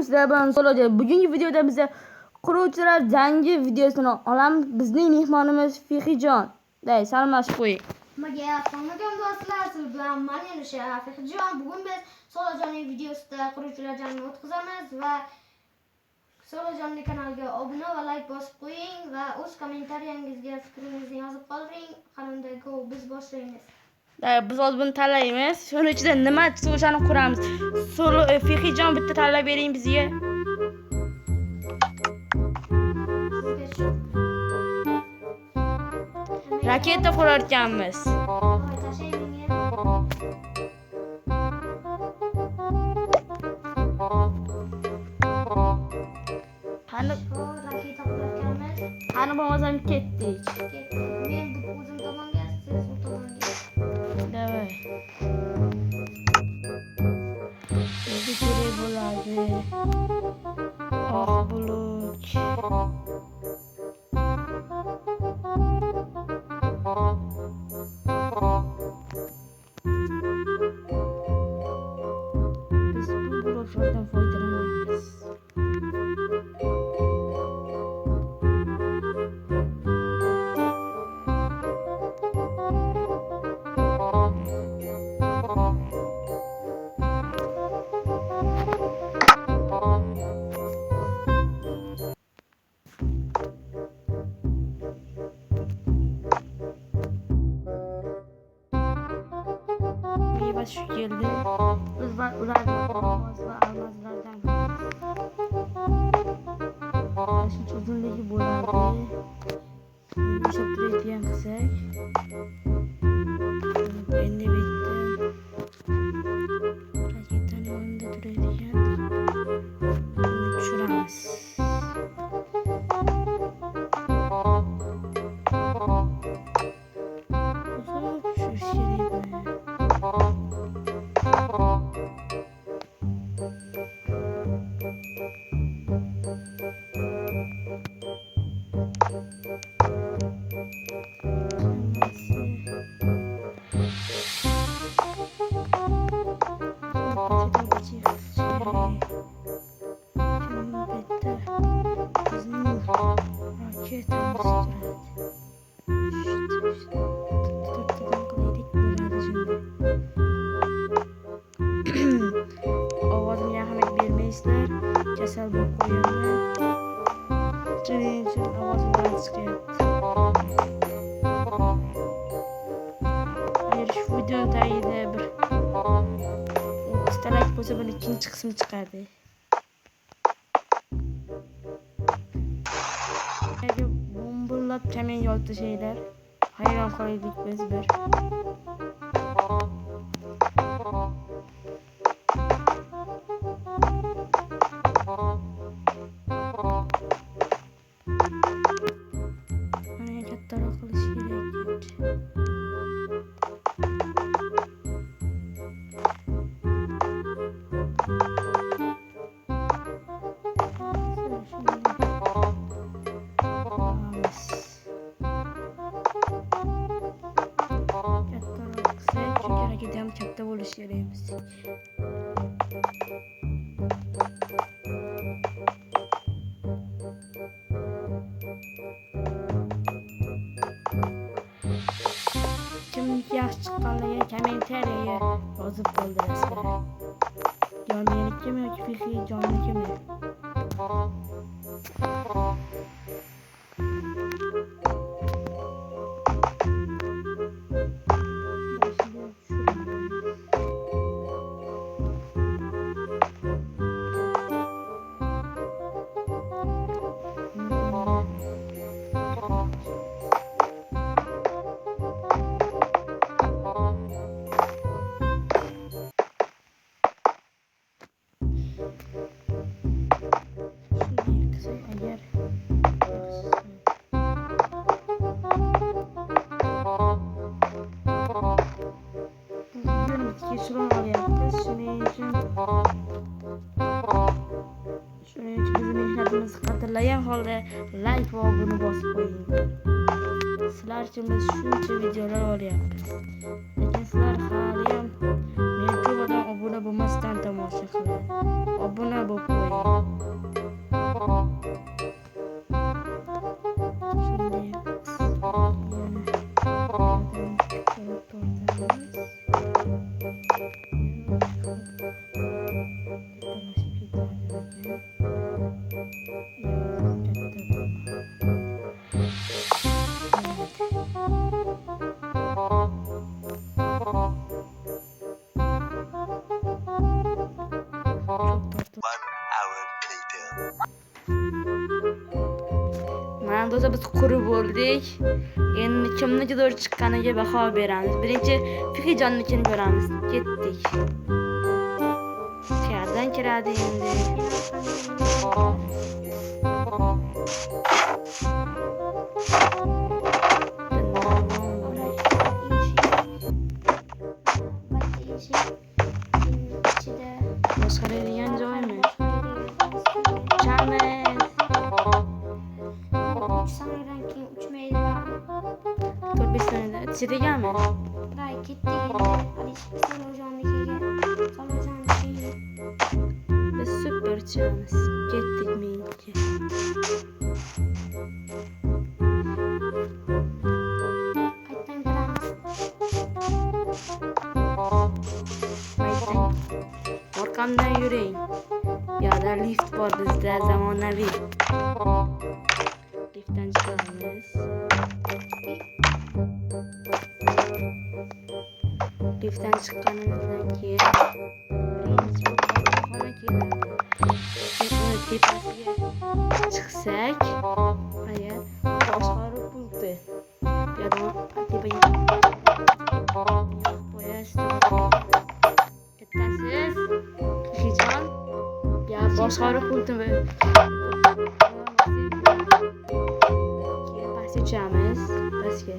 sizlar bilan Soloja. Bugungi videoda biza quruvchilar jangi videosini olamiz. Bizning mehmonimiz Fixijon. Salomlashib qo'ying. Assalomu do'stlar, siz bilan men Fixijon. Bugun biz Solojonning videosida quruvchilar jangini o'tkazamiz va Solojonning kanaliga obuna va like bosib qo'ying va o'z kommentariyangizga fikringizni yozib qoldiring. Qanday go biz boshlaymiz. Biz hozir buni tanlaymiz. Shuni ichida nima so'shani quramiz. Fixijon bitta tanlab bering bizga. Raketa qurarkanmiz. Qani bo'lmasam ketdik. Men o'zim tomonga, siz u tomonga. Davay. Endi kerak bo'ladi. Oq bulut. Biz bu bulutlardan foydalanamiz. Şu geldi. Biz ulardan olmaz ve almazlardan. Şimdi uzunluğu bo'lardi. Hisoblaydigan qilsak. Endi bitta raketani o'rnida turadigan. Tushiramiz. Ovozimga ahamiyat bermaysizlar. Kasal bo'lib qo'yganman. Shuning uchun ovozim chiqyapti. Agar shu videoni tagida bir 30 ta like bo'lsa, buni ikkinchi qismi chiqadi. Bombalab kamen yolta şeyler. Hayran qolaylik biz bir. Mana kattaroq qilish kerak. Gidem katta bo'lish kerak biz. Kimga yaxshi chiqqanligiga kommentariyaga yozib qoldirasizlar. Yo menikimi yoki Fixijonnikimi? Şuran olyapmiz. Shuning uchun bizni mehnatimizni qadrlagan holda like va obuna bosib qo'ying. Sizlar uchun biz shuncha videolar olyapmiz. Lekin sizlar hali ham meni ko'p odam obuna bo'lmasdan tomosha qiladi. obuna bo'lib qo'ying. Shunday mana do'stlar biz qurib bo'ldik. Endi kimniki zo'r chiqqaniga baho beramiz. Birinchi Fixijonnikini ko'ramiz. Ketdik. Qayerdan kiradi endi? Boshqaradigan joymi? Chamiz. Sanırım ki uçmayı var. 4-5 saniyada ichiriganmi? Daha gitti yine. Hadi solucanlıkiga. Solucanlıkiga. Biz super chamiz. Ketdik menga. Qayerdan kiramiz? Maytang. Orqamdan yuring. Bu yerda lift bor bizda, zamonaviy. Liftdan chiqamiz. Liftdan chiqqanimizdan keyin birinchi xona keladi. Uni tepasiga chiqsak, agar boshqaruv punkti. Bu yerda tepaga qo'yasiz. Kattasiz. Fixijon. Ya boshqaruv punkti. Uçağımız pastga.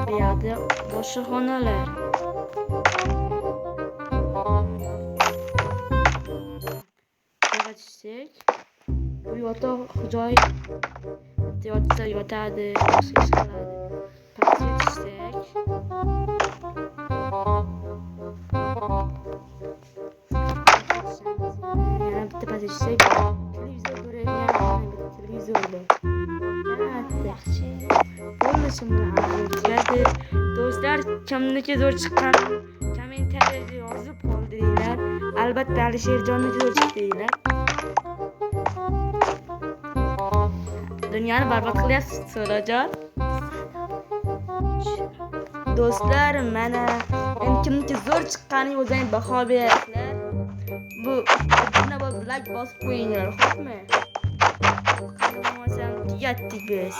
Bu yerda boshqa xonalar. Yo'lga tushsak, bu yotoq joy yotsa yotadi, boshqa ish qiladi. Pastga tushsak, bitta pastga tushsak, televizor ko'radigan televizor bor. Yaxshi. Bo'ldi shuni o'zgardi. Do'stlar, kimniki zo'r chiqqan kommentariyada yozib qoldiringlar. Albatta Alisherjonniki zo'r chiqdi deylar. Dunyoni barbod qilyapsiz, Solajon. Do'stlar, mana endi kimniki zo'r chiqqaniga o'zingiz baho berasizlar. Bu like bosib qo'yinglar, xo'pmi? Qanday bo'lsam tugatdik biz.